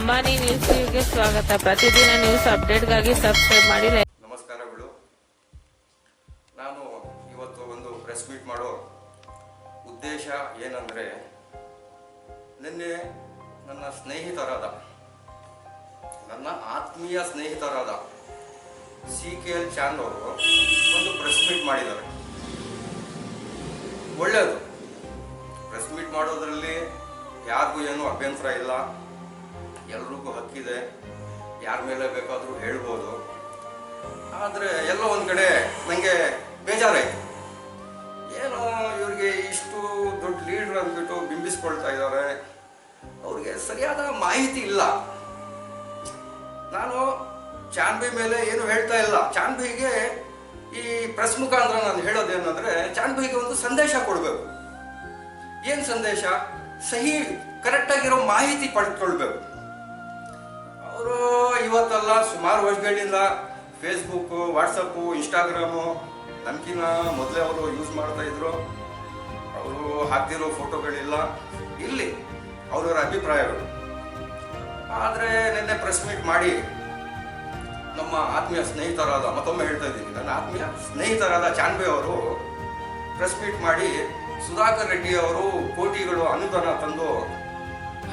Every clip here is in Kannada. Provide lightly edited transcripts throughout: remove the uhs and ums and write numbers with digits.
ಅಂಬಾನಿ ನ್ಯೂಸ್ಗೆ ಸ್ವಾಗತ. ಪ್ರತಿದಿನ ನ್ಯೂಸ್ ಅಪ್ಡೇಟ್ಗಾಗಿ ಸಬ್ಸ್ಕ್ರೈಬ್ ಮಾಡಿ. ನಮಸ್ಕಾರಗಳು. ನಾನು ಇವತ್ತು ಒಂದು ಪ್ರೆಸ್ ಮೀಟ್ ಮಾಡೋ ಉದ್ದೇಶ ಏನಂದರೆ, ನಿನ್ನೆ ನನ್ನ ಆತ್ಮೀಯ ಸ್ನೇಹಿತರಾದ CKL ಚಾಂದ್ ಅವರು ಒಂದು ಪ್ರೆಸ್ ಮೀಟ್ ಮಾಡಿದ್ದಾರೆ. ಒಳ್ಳೆಯದು. ಪ್ರೆಸ್ ಮೀಟ್ ಮಾಡೋದ್ರಲ್ಲಿ ಯಾರಿಗೂ ಏನೂ ಅಭ್ಯಂತರ ಇಲ್ಲ, ಎಲ್ರಿಗೂ ಹಕ್ಕಿದೆ, ಯಾರ ಮೇಲೆ ಬೇಕಾದರೂ ಹೇಳ್ಬೋದು. ಆದರೆ ಎಲ್ಲೋ ಒಂದು ಕಡೆ ನನಗೆ ಬೇಜಾರಾಯಿತು. ಏನೋ ಇವ್ರಿಗೆ ಇಷ್ಟು ದೊಡ್ಡ ಲೀಡ್ರ್ ಅಂದ್ಬಿಟ್ಟು ಬಿಂಬಿಸ್ಕೊಳ್ತಾ ಇದ್ದಾರೆ, ಅವ್ರಿಗೆ ಸರಿಯಾದ ಮಾಹಿತಿ ಇಲ್ಲ. ನಾನು ಚಾನ್ಬಿ ಮೇಲೆ ಏನು ಹೇಳ್ತಾ ಇಲ್ಲ. ಚಾನ್ಬಿಗೆ ಈ ಪ್ರೆಸ್ ಮುಖಾಂತರ ನಾನು ಹೇಳೋದೇನಂದರೆ, ಚಾನ್ಬಿಗೆ ಒಂದು ಸಂದೇಶ ಕೊಡಬೇಕು. ಏನು ಸಂದೇಶ? ಸಹಿ ಕರೆಕ್ಟಾಗಿರೋ ಮಾಹಿತಿ ಪಡೆದುಕೊಳ್ಬೇಕು. ಅವರು ಇವತ್ತಲ್ಲ, ಸುಮಾರು ವರ್ಷಗಳಿಂದ ಫೇಸ್ಬುಕ್ಕು, ವಾಟ್ಸಪ್ಪು, ಇನ್ಸ್ಟಾಗ್ರಾಮು ನಮ್ಗಿನ್ನ ಮೊದಲೇ ಅವರು ಯೂಸ್ ಮಾಡ್ತಾ ಇದ್ರು. ಅವರು ಹಾಕ್ತಿರೋ ಫೋಟೋಗಳಿಲ್ಲ, ಇಲ್ಲಿ ಅವರವರ ಅಭಿಪ್ರಾಯಗಳು. ಆದರೆ ನಿನ್ನೆ ಪ್ರೆಸ್ ಮೀಟ್ ಮಾಡಿ ನಮ್ಮ ಆತ್ಮೀಯ ಸ್ನೇಹಿತರಾದ, ಮತ್ತೊಮ್ಮೆ ಹೇಳ್ತಾ ಇದ್ದೀನಿ, ನನ್ನ ಆತ್ಮೀಯ ಸ್ನೇಹಿತರಾದ ಚಾನ್ಬಿ ಅವರು ಪ್ರೆಸ್ ಮೀಟ್ ಮಾಡಿ ಸುಧಾಕರ್ ರೆಡ್ಡಿ ಅವರು ಕೋಟಿಗಳು ಅನುದಾನ ತಂದು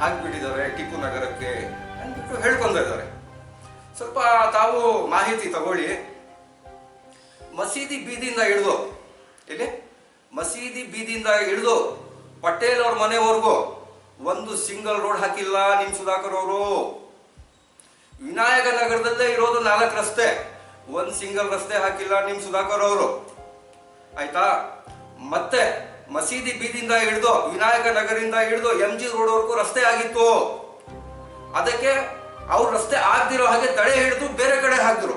ಹಾಕಿಬಿಟ್ಟಿದ್ದಾರೆ ಟಿಪ್ಪು ನಗರಕ್ಕೆ ಅಂದ್ಬಿಟ್ಟು ಹೇಳ್ಕೊಂಡಿದ್ದಾರೆ. ಸ್ವಲ್ಪ ತಾವು ಮಾಹಿತಿ ತಗೊಳ್ಳಿ. ಮಸೀದಿ ಬೀದಿಯಿಂದ ಹಿಡಿದು ಪಟೇಲ್ ಅವ್ರ ಮನೆವರೆಗೂ ಒಂದು ಸಿಂಗಲ್ ರೋಡ್ ಹಾಕಿಲ್ಲ ನಿಮ್ ಸುಧಾಕರ್ ಅವರು. ವಿನಾಯಕ ನಗರದಲ್ಲೇ ಇರೋದು 4 ರಸ್ತೆ, ಒಂದು ಸಿಂಗಲ್ ರಸ್ತೆ ಹಾಕಿಲ್ಲ ನಿಮ್ ಸುಧಾಕರ್ ಅವರು. ಆಯ್ತಾ? ಮತ್ತೆ ಮಸೀದಿ ಬೀದಿಯಿಂದ ಹಿಡಿದು ವಿನಾಯಕ ನಗರದಿಂದ ಹಿಡಿದು MG ರೋಡ್ವರೆಗೂ ರಸ್ತೆ ಆಗಿತ್ತು. ಅದಕ್ಕೆ ಅವ್ರು ರಸ್ತೆ ಆಗದಿರೋ ಹಾಗೆ ತಡೆ ಹಿಡಿದು ಬೇರೆ ಕಡೆ ಹಾಕಿದ್ರು.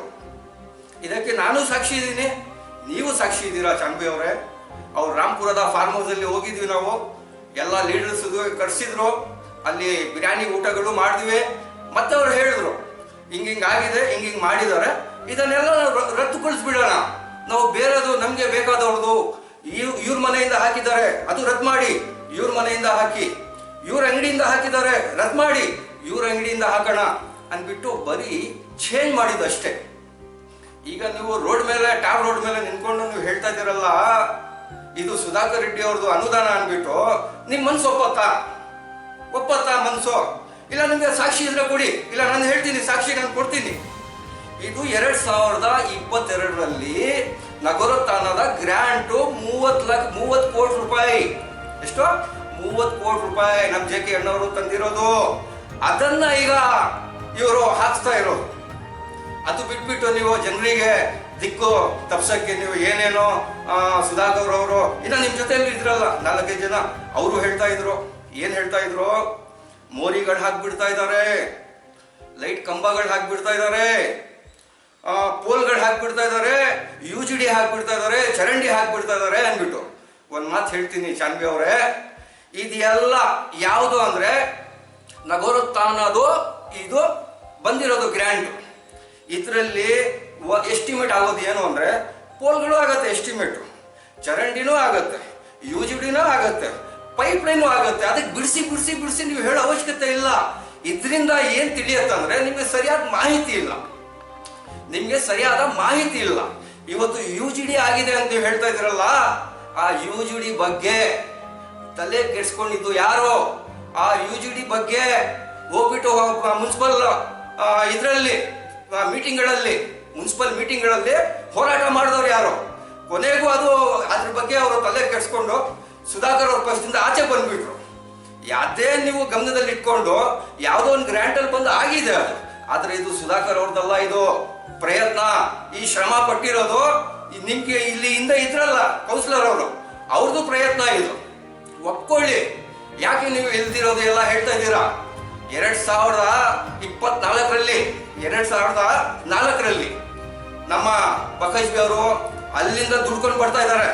ಇದಕ್ಕೆ ನಾನು ಸಾಕ್ಷಿ ಇದ್ದೀನಿ, ನೀವು ಸಾಕ್ಷಿ ಇದ್ದೀರಾ ಚಾನ್ಬಿ ಅವರೇ. ಅವ್ರು ರಾಮ್ಪುರದ ಫಾರ್ಮ್ ಹೌಸ್ ಅಲ್ಲಿ ಹೋಗಿದ್ವಿ ನಾವು, ಎಲ್ಲ ಲೀಡರ್ಸ್ ಕರ್ಸಿದ್ರು, ಅಲ್ಲಿ ಬಿರಿಯಾನಿ ಊಟಗಳು ಮಾಡಿದ್ವಿ. ಮತ್ತೆ ಅವ್ರು ಹೇಳಿದ್ರು ಹಿಂಗಾಗಿದೆ, ಹಿಂಗ್ ಮಾಡಿದ್ದಾರೆ, ಇದನ್ನೆಲ್ಲ ರದ್ದುಗೊಳಿಸ್ಬಿಡೋಣ. ನಾವು ಬೇರೆದು ನಮ್ಗೆ ಬೇಕಾದವ್ರದ್ದು ಇವ್ರ ಮನೆಯಿಂದ ಹಾಕಿದ್ದಾರೆ ಅದು ರದ್ದು ಮಾಡಿ, ಇವ್ರ ಮನೆಯಿಂದ ಹಾಕಿ, ಇವ್ರ ಅಂಗಡಿಯಿಂದ ಹಾಕಿದ್ದಾರೆ ರದ್ದು ಮಾಡಿ, ಇವ್ರ ಅಂಗಡಿಯಿಂದ ಹಾಕೋಣ ಅಂದ್ಬಿಟ್ಟು ಬರೀ ಚೇಂಜ್ ಮಾಡಿದಷ್ಟೇ. ಈಗ ನೀವು ಟಾರ್ ರೋಡ್ ಮೇಲೆ ನಿಂತ್ಕೊಂಡು ನೀವು ಹೇಳ್ತಾ ಇದ್ದೀರಲ್ಲ, ಇದು ಸುಧಾಕರ್ ರೆಡ್ಡಿ ಅವ್ರದ್ದು ಅನುದಾನ ಅಂದ್ಬಿಟ್ಟು ನಿಮ್ ಮನ್ಸು ಒಪ್ಪತ್ತಾ ಮನ್ಸು? ಇಲ್ಲ ನಿಮ್ಗೆ ಸಾಕ್ಷಿ ಇದ್ರೆ ಕೊಡಿ, ಇಲ್ಲ ನಾನು ಹೇಳ್ತೀನಿ, ಸಾಕ್ಷಿ ನಾನು ಕೊಡ್ತೀನಿ. ಇದು 2022ರಲ್ಲಿ ನಗರೋತ್ಥಾನದ ಗ್ರಾಂಟು 30 ಕೋಟಿ ರೂಪಾಯಿ. ಎಷ್ಟು? 30 ಕೋಟಿ ರೂಪಾಯಿ ನಮ್ JK ಅಣ್ಣವರು ತಂದಿರೋದು. ಅದನ್ನ ಈಗ ಇವರು ಹಾಕ್ಸ್ತಾ ಇರೋದು. ಅದು ಬಿಟ್ಬಿಟ್ಟು ನೀವು ಜನರಿಗೆ ದಿಕ್ಕು ತಪ್ಸಕ್ಕೆ ನೀವು ಏನೇನೋ ಸುಧಾಕರ್ ಅವರು, ಇನ್ನ ನಿಮ್ ಜೊತೆಯಲ್ಲಿ ಇದ್ರಲ್ಲ 4-5 ಜನ, ಅವರು ಹೇಳ್ತಾ ಇದ್ರು. ಏನ್ ಹೇಳ್ತಾ ಇದ್ರು? ಮೋರಿಗಳು ಹಾಕ್ಬಿಡ್ತಾ ಇದ್ದಾರೆ, ಲೈಟ್ ಕಂಬಗಳು ಹಾಕ್ಬಿಡ್ತಾ ಇದ್ದಾರೆ, ಪೋಲ್ಗಳು ಹಾಕ್ಬಿಡ್ತಾ ಇದ್ದಾರೆ, UGD ಹಾಕ್ಬಿಡ್ತಾ ಇದ್ದಾರೆ, ಚರಂಡಿ ಹಾಕ್ಬಿಡ್ತಾ ಇದ್ದಾರೆ ಅಂದ್ಬಿಟ್ಟು. ಒಂದ್ ಮಾತು ಹೇಳ್ತೀನಿ ಚಾನ್ಬಿ ಅವರೇ, ಇದೆಲ್ಲ ಯಾವುದು ಅಂದ್ರೆ ನಗರೋತ್ಥಾನದು ಇದು ಬಂದಿರೋದು ಗ್ರ್ಯಾಂಟ್. ಇದರಲ್ಲಿ ಎಸ್ಟಿಮೇಟ್ ಆಗೋದು ಏನು ಅಂದ್ರೆ, ಪೋಲ್ಗಳು ಆಗತ್ತೆ ಎಸ್ಟಿಮೇಟ್, ಚರಂಡಿನೂ ಆಗತ್ತೆ, UGDನೂ ಆಗತ್ತೆ, ಪೈಪ್ ಲೈನು ಆಗತ್ತೆ. ಅದಕ್ಕೆ ಬಿಡಿಸಿ ನೀವು ಹೇಳೋ ಅವಶ್ಯಕತೆ ಇಲ್ಲ. ಇದರಿಂದ ಏನ್ ತಿಳಿಯತ್ತಂದ್ರೆ ನಿಮ್ಗೆ ಸರಿಯಾದ ಮಾಹಿತಿ ಇಲ್ಲ. ಇವತ್ತು UGD ಆಗಿದೆ ಅಂತ ನೀವು ಹೇಳ್ತಾ ಇದ್ರಲ್ಲ, ಆ UGD ಬಗ್ಗೆ ತಲೆ ಕೆಡ್ಸ್ಕೊಂಡಿದ್ದು ಯಾರು? ಆ UGD ಬಗ್ಗೆ ಹೋಗ್ಬಿಟ್ಟು ಮುನ್ಸಿಪಲ್ ಮುನ್ಸಿಪಲ್ ಮೀಟಿಂಗ್ಗಳಲ್ಲಿ ಹೋರಾಟ ಮಾಡಿದವ್ರು ಯಾರು? ಕೊನೆಗೂ ಅದ್ರ ಬಗ್ಗೆ ಅವರು ತಲೆ ಕೆಡ್ಸ್ಕೊಂಡು ಸುಧಾಕರ್ ಅವ್ರ ಪಕ್ಷದಿಂದ ಆಚೆ ಬಂದ್ಬಿಟ್ರು. ಯಾವ್ದೇ ನೀವು ಗಮನದಲ್ಲಿ ಇಟ್ಕೊಂಡು ಯಾವುದೋ ಒಂದು ಗ್ರಾಂಟ್ ಅಲ್ಲಿ ಬಂದು ಆಗಿದೆ ಅದು. ಆದ್ರೆ ಇದು ಸುಧಾಕರ್ ಅವ್ರದ್ದಲ್ಲ, ಇದು ಪ್ರಯತ್ನ, ಈ ಶ್ರಮ ಪಟ್ಟಿರೋದು ನಿಮ್ಗೆ ಇಲ್ಲಿ ಹಿಂದೆ ಇದ್ರಲ್ಲ ಕೌನ್ಸಿಲರ್ ಅವರು, ಅವ್ರದ್ದು ಪ್ರಯತ್ನ ಇದು. ಒಪ್ಕೊಳ್ಳಿ. ಯಾಕೆ ನೀವು ಇಲ್ದಿರೋದು ಎಲ್ಲ ಹೇಳ್ತಾ ಇದ್ದೀರಾ? 2024ರಲ್ಲಿ ನಮ್ಮ ಬಕೈಸ್ಬಿ ಅವರು ಅಲ್ಲಿಂದ ದುಡ್ಕೊಂಡು ಬರ್ತಾ ಇದ್ದಾರೆ.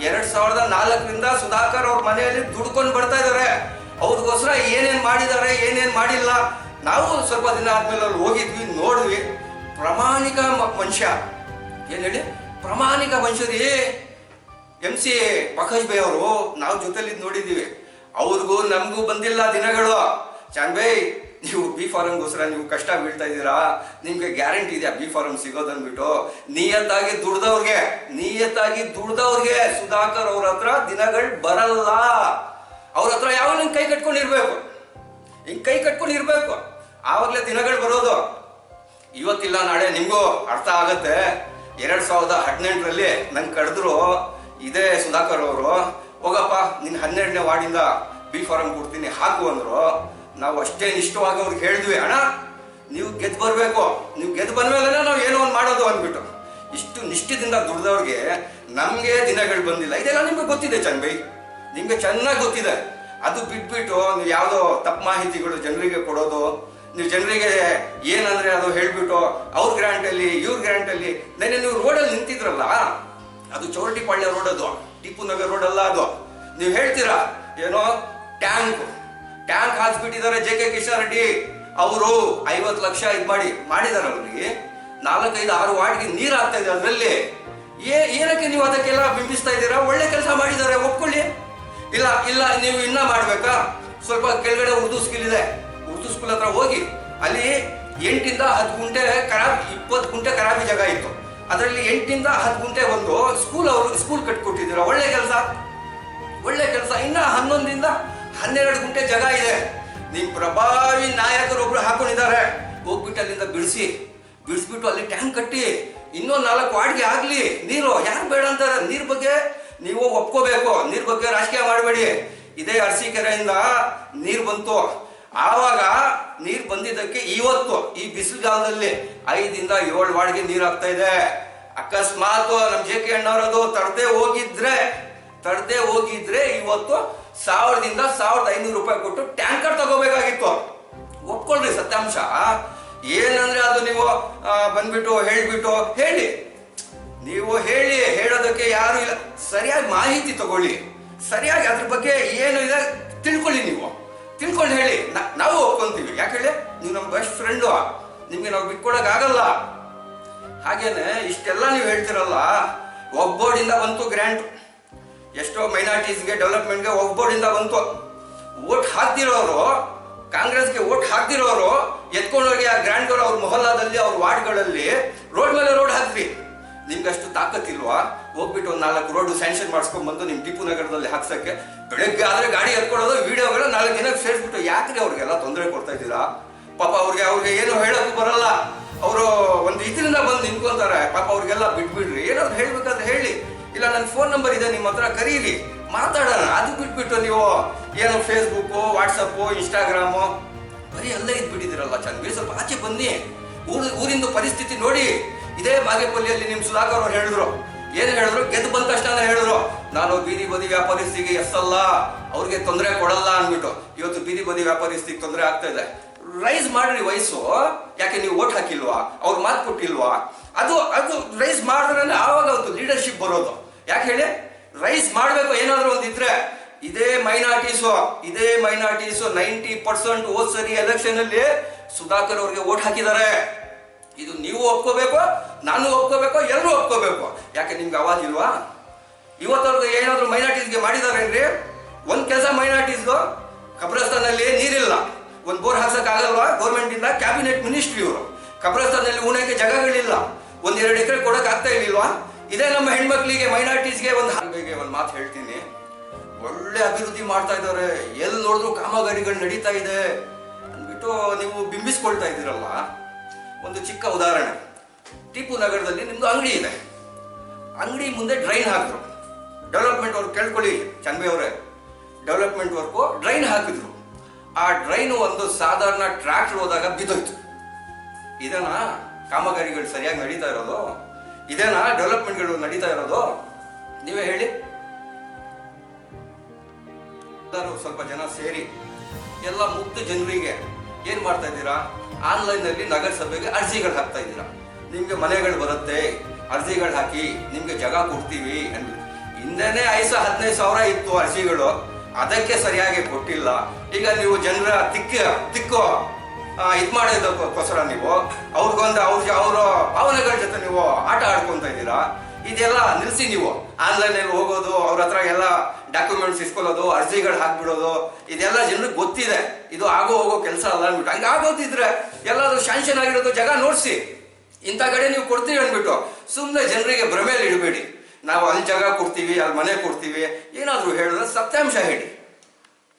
2004ರಿಂದ ಸುಧಾಕರ್ ಅವ್ರ ಮನೆಯಲ್ಲಿ ದುಡ್ಕೊಂಡು ಬರ್ತಾ ಇದ್ದಾರೆ. ಅವ್ರಿಗೋಸ್ಕರ ಏನೇನ್ ಮಾಡಿದ್ದಾರೆ, ಏನೇನ್ ಮಾಡಿಲ್ಲ, ನಾವು ಸ್ವಲ್ಪ ದಿನ ಆದ್ಮೇಲೆ ಅಲ್ಲಿ ಹೋಗಿದ್ವಿ, ನೋಡಿದ್ವಿ. ಪ್ರಾಮಾಣಿಕ ಮನುಷ್ಯ, ಏನ್ ಹೇಳಿ, ಪ್ರಾಮಾಣಿಕ ಮನುಷ್ಯರಿ. MC ಬಕೈಸ್ಬಿ ಅವರು ನಾವು ಜೊತೆಲಿ ನೋಡಿದ್ದೀವಿ. ಅವ್ರಿಗೂ ನಮಗೂ ಬಂದಿಲ್ಲ ದಿನಗಳು. ಚಾನ್ಬೈ ನೀವು ಬಿ ಫಾರಮ್ಗೋಸ್ಕರ ನೀವು ಕಷ್ಟ ಬೀಳ್ತಾ ಇದ್ದೀರಾ, ನಿಮ್ಗೆ ಗ್ಯಾರಂಟಿ ಇದೆಯಾ ಬಿ ಫಾರಮ್ ಸಿಗೋದನ್ಬಿಟ್ಟು? ನಿಯತ್ತಾಗಿ ದುಡ್ದವ್ರಿಗೆ ಸುಧಾಕರ್ ಅವ್ರ ಹತ್ರ ದಿನಗಳು ಬರಲ್ಲ. ಅವ್ರ ಹತ್ರ ಯಾವಾಗ ಹಿಂಗೆ ಕೈ ಕಟ್ಕೊಂಡಿರ್ಬೇಕು, ಆವಾಗಲೇ ದಿನಗಳು ಬರೋದು. ಇವತ್ತಿಲ್ಲ ನಾಳೆ ನಿಮಗೂ ಅರ್ಥ ಆಗತ್ತೆ. 2018ರಲ್ಲಿ ನಂಗೆ ಕರೆದ್ರು ಇದೇ ಸುಧಾಕರ್ ಅವರು, ಹೋಗಪ್ಪ ನಿನ್ನ 12ನೇ ವಾರ್ಡಿಂದ ಬಿ ಫಾರಂ ಕೊಡ್ತೀನಿ ಹಾಕು ಅಂದರು. ನಾವು ಅಷ್ಟೇ ನಿಷ್ಠವಾಗಿ ಅವ್ರಿಗೆ ಹೇಳಿದ್ವಿ, ಅಣ್ಣ ನೀವು ಗೆದ್ದು ಬರಬೇಕು, ನೀವು ಗೆದ್ದು ಬಂದ್ಮೇಲೆ ನಾವು ಏನೋ ಒಂದು ಮಾಡೋದು ಅಂದ್ಬಿಟ್ಟು. ಇಷ್ಟು ನಿಷ್ಠದಿಂದ ದುಡ್ದವ್ರಿಗೆ ನಮಗೆ ದಿನಗಳು ಬಂದಿಲ್ಲ. ಇದೆಲ್ಲ ನಿಮ್ಗೆ ಗೊತ್ತಿದೆ ಚನ್ಬೈ, ನಿಮ್ಗೆ ಚೆನ್ನಾಗಿ ಗೊತ್ತಿದೆ. ಅದು ಬಿಟ್ಬಿಟ್ಟು ನೀವು ಯಾವುದೋ ತಪ್ಪು ಮಾಹಿತಿಗಳು ಜನರಿಗೆ ಕೊಡೋದು, ನೀವು ಜನರಿಗೆ ಏನಂದ್ರೆ ಅದು ಹೇಳ್ಬಿಟ್ಟು ಅವ್ರ ಗ್ರ್ಯಾಂಟಲ್ಲಿ ಇವ್ರ ಗ್ರ್ಯಾಂಟಲ್ಲಿ. ನೆನ್ನೆ ನೀವು ರೋಡಲ್ಲಿ ನಿಂತಿದ್ರಲ್ಲ, ಅದು ಚೌರಟಿಪಾಳ್ಯ ರೋಡ್, ಅದು ಟಿಪ್ಪು ನಗರ್ ರೋಡ್ ಅಲ್ಲ. ಅದು ನೀವು ಹೇಳ್ತೀರಾ ಏನೋ ಟ್ಯಾಂಕ್ ಹಾಕ್ಸ್ಬಿಟ್ಟಿದ್ದಾರೆ ಜೆ ಕೆ ಕಿಶನ್ ರೆಡ್ಡಿ ಅವರು 50 ಲಕ್ಷ ಮಾಡಿದಾರೆ. ಅವ್ರಿಗೆ 4-5-6 ವಾರ್ಡ್ಗೆ ನೀರು ಆಗ್ತಾ ಇದೆ. ಅದರಲ್ಲಿ ಏನಕ್ಕೆ ನೀವು ಅದಕ್ಕೆಲ್ಲ ಬಿಂಬಿಸ್ತಾ ಇದ್ದೀರಾ? ಒಳ್ಳೆ ಕೆಲಸ ಮಾಡಿದ್ದಾರೆ, ಒಪ್ಕೊಳ್ಳಿ. ಇಲ್ಲ ನೀವು ಇನ್ನ ಮಾಡ್ಬೇಕಾ? ಸ್ವಲ್ಪ ಕೆಳಗಡೆ ಉರ್ದು ಸ್ಕೂಲ್ ಇದೆ, ಉರ್ದು ಸ್ಕೂಲ್ ಹತ್ರ ಹೋಗಿ, ಅಲ್ಲಿ 8 10 ಗುಂಟೆ 20 ಗುಂಟೆ ಖರಾಬಿ ಜಾಗ ಇತ್ತು. ಅದರಲ್ಲಿ 8 10 ಗುಂಟೆ ಒಂದು ಸ್ಕೂಲ್ ಕಟ್ಕೊಟ್ಟಿದ್ದೀರ. ಒಳ್ಳೆ ಕೆಲಸ. ಇನ್ನ 11 12 ಗುಂಟೆ ಜಾಗ ಇದೆ. ನಿಮ್ ಪ್ರಭಾವಿ ನಾಯಕರೊಬ್ರು ಹಾಕೊಂಡಿದ್ದಾರೆ, ಹೋಗ್ಬಿಟ್ಟು ಅಲ್ಲಿಂದ ಬಿಡಿಸ್ಬಿಟ್ಟು ಅಲ್ಲಿ ಟ್ಯಾಂಕ್ ಕಟ್ಟಿ ಇನ್ನೂ 4 ವಾರ್ಡ್ಗೆ ಆಗ್ಲಿ ನೀರು. ಯಾರು ಬೇಡ ಅಂತಾರೆ? ನೀರ್ ಬಗ್ಗೆ ನೀವು ಒಪ್ಕೋಬೇಕು, ನೀರ್ ಬಗ್ಗೆ ರಾಜಕೀಯ ಮಾಡಬೇಡಿ. ಇದೇ ಅರಸೀಕೆರೆಯಿಂದ ನೀರು ಬಂತು, ಆವಾಗ ನೀರು ಬಂದಿದ್ದಕ್ಕೆ ಇವತ್ತು ಈ ಬಿಸಿಲುಗಾಲದಲ್ಲಿ 5-7 ವಾರ್ಡ್ಗೆ ನೀರು ಆಗ್ತಾ ಇದೆ. ಅಕಸ್ಮಾತ್ ನಮ್ ಜೆ ಕೆ ಅಣ್ಣವರದು ತರದೇ ಹೋಗಿದ್ರೆ ಇವತ್ತು 1000-1500 ರೂಪಾಯಿ ಕೊಟ್ಟು ಟ್ಯಾಂಕರ್ ತಗೋಬೇಕಾಗಿತ್ತು. ಒಪ್ಕೊಳ್ರಿ ಸತ್ಯಾಂಶ. ಏನಂದ್ರೆ ಅದು ನೀವು ಬಂದ್ಬಿಟ್ಟು ಹೇಳಿ, ನೀವು ಹೇಳೋದಕ್ಕೆ ಯಾರು ಇಲ್ಲ. ಸರಿಯಾಗಿ ಮಾಹಿತಿ ತಗೊಳ್ಳಿ, ಸರಿಯಾಗಿ ಅದ್ರ ಬಗ್ಗೆ ಏನು ಇದೆ ತಿಳ್ಕೊಳ್ಳಿ. ನೀವು ತಿಳ್ಕೊಂಡು ಹೇಳಿ, ನಾವು ಒಪ್ಕೊಂತೀವಿ. ಯಾಕೆ ಹೇಳಿ, ನೀವು ನಮ್ಮ ಬೆಸ್ಟ್ ಫ್ರೆಂಡು, ನಿಮ್ಗೆ ನಾವು ಬಿಟ್ಕೊಡಕ್ ಆಗಲ್ಲ. ಹಾಗೇನೆ ಇಷ್ಟೆಲ್ಲ ನೀವು ಹೇಳ್ತಿರಲ್ಲ, ಒಗ್ಬೋರ್ಡಿಂದ ಬಂತು ಗ್ರ್ಯಾಂಟ್, ಎಷ್ಟೋ ಮೈನಾರಿಟೀಸ್ಗೆ ಡೆವಲಪ್ಮೆಂಟ್ಗೆ ಒಗ್ಬೋರ್ಡಿಂದ ಬಂತು. ವೋಟ್ ಹಾಕ್ದಿರೋರು, ಕಾಂಗ್ರೆಸ್ಗೆ ವೋಟ್ ಹಾಕ್ದಿರೋರು ಎತ್ಕೊಂಡೋಗಿ ಆ ಗ್ರ್ಯಾಂಟ್ಗಳು ಅವ್ರ ಮೊಹಲ್ಲಾದಲ್ಲಿ ಅವ್ರ ವಾರ್ಡ್ಗಳಲ್ಲಿ ರೋಡ್ ಮೇಲೆ ರೋಡ್ ಹಾಕ್ರಿ. ನಿಮ್ಗೆ ಅಷ್ಟು ತಾಕತ್ತಿಲ್ವಾ? ಹೋಗ್ಬಿಟ್ಟು ಒಂದು 4 ರೋಡ್ ಸ್ಯಾಂಕ್ಷನ್ ಮಾಡಿಸ್ಕೊಂಡ್ ಬಂದು ನಿಮ್ ಟಿಪ್ಪು ನಗರದಲ್ಲಿ ಹಾಕ್ಸಕ್ಕೆ ಬೆಳಗ್ಗೆ ಆದ್ರೆ ಗಾಡಿ ಎತ್ಕೊಳ್ಳೋದು, ವಿಡಿಯೋಗಳು 4 ದಿನಕ್ಕೆ ಸೇರಿಸ್ಬಿಟ್ಟು ಯಾಕ್ರಿ ಅವ್ರಿಗೆಲ್ಲ ತೊಂದರೆ ಕೊಡ್ತಾ ಇದ್ದೀರಾ? ಪಾಪ ಅವ್ರಿಗೆ ಏನು ಹೇಳೋಕ್ಕೂ ಬರಲ್ಲ. ಅವರು ಒಂದು ಇದರಿಂದ ಬಂದು ನಿಂತ್ಕೊಂತಾರೆ. ಪಾಪ ಅವ್ರಿಗೆಲ್ಲ ಬಿಟ್ಬಿಡ್ರಿ. ಏನಾದ್ರು ಹೇಳ್ಬೇಕಾದ್ರೆ ಹೇಳಿ, ಇಲ್ಲ ನನ್ನ ಫೋನ್ ನಂಬರ್ ಇದೆ ನಿಮ್ಮ ಹತ್ರ, ಕರೀರಿ, ಮಾತಾಡೋಣ. ಅದು ಬಿಟ್ಬಿಟ್ಟು ನೀವು ಏನು ಫೇಸ್ಬುಕ್, ವಾಟ್ಸಪ್, ಇನ್ಸ್ಟಾಗ್ರಾಮು ಬರೀ ಅಲ್ಲೇ ಇದ್ಬಿಟ್ಟಿದ್ದೀರಲ್ಲ. ಚಂದ್ಬೀರ್ ಸ್ವಲ್ಪ ಆಚೆ ಬನ್ನಿ, ಊರಿಂದು ಪರಿಸ್ಥಿತಿ ನೋಡಿ. ಇದೇ ಬಾಗೇಪಲ್ಲಿಯಲ್ಲಿ ನಿಮ್ ಸುಧಾಕರ್ ಅವರು ಹೇಳಿದ್ರು, ಗೆದ್ದು ಬಂದ ತಕ್ಷಣ ಹೇಳಿದ್ರು, ನಾನು ಬೀದಿ ಬದಿ ವ್ಯಾಪಾರಿಸ್ತಿಗೆ ಎಷ್ಟಲ್ಲ ಅವ್ರಿಗೆ ತೊಂದರೆ ಕೊಡಲ್ಲ ಅಂದ್ಬಿಟ್ಟು. ಇವತ್ತು ಬೀದಿ ಬದಿ ವ್ಯಾಪಾರಿಸ್ತಿಗೆ ತೊಂದರೆ ಆಗ್ತಾ ಇದೆ. ರೈಸ್ ಮಾಡ್ರಿ ವಯಸ್ಸು. ಯಾಕೆ ನೀವು ವೋಟ್ ಹಾಕಿಲ್ವಾ? ಅವ್ರು ಮಾತು ಕೊಟ್ಟಿಲ್ವಾ? ಅದು ರೈಸ್ ಮಾಡಿದ್ರೆ ಆವಾಗ ಒಂದು ಲೀಡರ್ಶಿಪ್ ಬರೋದು. ಯಾಕೆ ಹೇಳಿ, ರೈಸ್ ಮಾಡ್ಬೇಕು. ಏನಾದ್ರು ಒಂದಿದ್ರೆ ಇದೇ ಮೈನಾರಿಟೀಸು 90% ಹೋದ್ ಸರಿ ಎಲೆಕ್ಷನ್ ಅಲ್ಲಿ ಸುಧಾಕರ್ ಅವ್ರಿಗೆ ವೋಟ್ ಹಾಕಿದ್ದಾರೆ. ಇದು ನೀವು ಒಪ್ಕೋಬೇಕು, ನಾನು ಒಪ್ಕೋಬೇಕು, ಎಲ್ಲರೂ ಒಪ್ಕೋಬೇಕು. ಯಾಕೆ ನಿಮ್ಗೆ ಆವಾಜ್ ಇಲ್ವಾ? ಇವತ್ತವ್ರಿಗೆ ಏನಾದ್ರು ಮೈನಾರಿಟೀಸ್ಗೆ ಮಾಡಿದಾರೇನ್ರಿ? ಒಂದ್ ಕೆಲಸ ಮೈನಾರಿಟೀಸ್ದು, ಕಬ್ರಸ್ತಾನಲ್ಲಿ ನೀರಿಲ್ಲ, ಒಂದ್ ಬೋರ್ ಹಾಕ್ಸಕ್ ಆಗಲ್ವಾ ಗೌರ್ಮೆಂಟ್ ಇಂದ? ಕ್ಯಾಬಿನೆಟ್ ಮಿನಿಸ್ಟ್ರಿ ಇವರು. ಕಬ್ರಸ್ತಾನಲ್ಲಿ ಉಣಕ್ಕೆ ಜಾಗಗಳಿಲ್ಲ, 1-2 ಎಕರೆ ಕೊಡಕ್ ಆಗ್ತಾ ಇರ್ಲಿಲ್ವಾ? ಇದೇ ನಮ್ಮ ಹೆಣ್ಮಕ್ಳಿಗೆ ಮೈನಾರಿಟೀಸ್ಗೆ ಒಂದು ಮಾತು ಹೇಳ್ತೀನಿ, ಒಳ್ಳೆ ಅಭಿವೃದ್ಧಿ ಮಾಡ್ತಾ ಇದ್ದಾರೆ, ಎಲ್ಲಿ ನೋಡಿದ್ರು ಕಾಮಗಾರಿಗಳು ನಡೀತಾ ಇದೆ ಅಂದ್ಬಿಟ್ಟು ನೀವು ಬಿಂಬಿಸ್ಕೊಳ್ತಾ ಇದ್ದೀರಲ್ಲ. ಒಂದು ಚಿಕ್ಕ ಉದಾಹರಣೆ, ಟಿಪ್ಪು ನಗರದಲ್ಲಿ ನಿಮ್ದು ಅಂಗಡಿ ಇದೆ, ಅಂಗಡಿ ಮುಂದೆ ಡ್ರೈನ್ ಹಾಕಿದ್ರು. ಡೆವಲಪ್ಮೆಂಟ್ ವರ್ಕ್ ಕೇಳ್ಕೊಳ್ಳಿ ಚನ್ಬೈ ಅವರೇ, ಡೆವಲಪ್ಮೆಂಟ್ ವರ್ಕು ಡ್ರೈನ್ ಹಾಕಿದ್ರು. ಆ ಡ್ರೈನ್ ಒಂದು ಸಾಧಾರಣ ಟ್ರ್ಯಾಕ್ಟರ್ ಹೋದಾಗ ಬಿದ್ದೋಯ್ತು. ಇದೇನಾ ಕಾಮಗಾರಿಗಳು ಸರಿಯಾಗಿ ನಡೀತಾ ಇರೋದು? ಇದೇನಾ ಡೆವಲಪ್ಮೆಂಟ್ಗಳು ನಡೀತಾ ಇರೋದು? ನೀವೇ ಹೇಳಿ. ಸ್ವಲ್ಪ ಜನ ಸೇರಿ ಎಲ್ಲ ಮುಗ್ಧ ಜನರಿಗೆ ಏನ್ ಮಾಡ್ತಾ ಇದ್ದೀರಾ? ಆನ್ಲೈನ್ ನಲ್ಲಿ ನಗರಸಭೆಗೆ ಅರ್ಜಿಗಳು ಹಾಕ್ತಾ ಇದ್ದೀರಾ. ನಿಮ್ಗೆ ಮನೆಗಳು ಬರುತ್ತೆ, ಅರ್ಜಿಗಳು ಹಾಕಿ ನಿಮ್ಗೆ ಜಾಗ ಕೊಡ್ತೀವಿ ಅಂದ್ಬಿಟ್ಟು. ಹಿಂದೆನೆ 15,000 ಇತ್ತು ಅರ್ಜಿಗಳು, ಅದಕ್ಕೆ ಸರಿಯಾಗಿ ಕೊಟ್ಟಿಲ್ಲ. ಈಗ ನೀವು ಜನರ ತಿಕ್ಕು ಇದ್ ಮಾಡೋದಕ್ಕೋಸ್ಕರ ನೀವು ಅವ್ರ ಭಾವನೆಗಳ ಜೊತೆ ನೀವು ಆಟ ಆಡ್ಕೊಂತ ಇದ್ದೀರಾ. ಇದೆಲ್ಲ ನಿಲ್ಸಿ. ನೀವು ಆನ್ಲೈನ್ ಅಲ್ಲಿ ಹೋಗೋದು, ಅವ್ರ ಹತ್ರ ಎಲ್ಲ ಡಾಕ್ಯುಮೆಂಟ್ಸ್ ಇಸ್ಕೊಳ್ಳೋದು, ಅರ್ಜಿಗಳು ಹಾಕ್ಬಿಡೋದು, ಇದೆಲ್ಲ ಜನರಿಗೆ ಗೊತ್ತಿದೆ. ಇದು ಆಗೋ ಹೋಗೋ ಕೆಲಸ ಅಲ್ಲ ಅಂದ್ಬಿಟ್ಟು. ಹಂಗೆ ಆಗೋದಿದ್ರೆ ಎಲ್ಲಾದ್ರೂ ಶಾಂಕ್ಷನ್ ಆಗಿರೋದು ಜಾಗ ನೋಡಿಸಿ, ಇಂಥ ಕಡೆ ನೀವು ಕೊಡ್ತೀವಿ ಅಂದ್ಬಿಟ್ಟು ಸುಮ್ಮನೆ ಜನರಿಗೆ ಭ್ರಮೆಯಲ್ಲಿ ಇಡಬೇಡಿ. ನಾವು ಅಲ್ಲಿ ಜಾಗ ಕೊಡ್ತೀವಿ, ಅಲ್ಲಿ ಮನೆ ಕೊಡ್ತೀವಿ, ಏನಾದರೂ ಹೇಳಿದ್ರೆ ಸತ್ಯಾಂಶ ಹೇಳಿ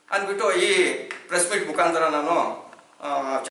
ಅಂದ್ಬಿಟ್ಟು ಈ ಪ್ರೆಸ್ ಮೀಟ್ ಮುಖಾಂತರ ನಾನು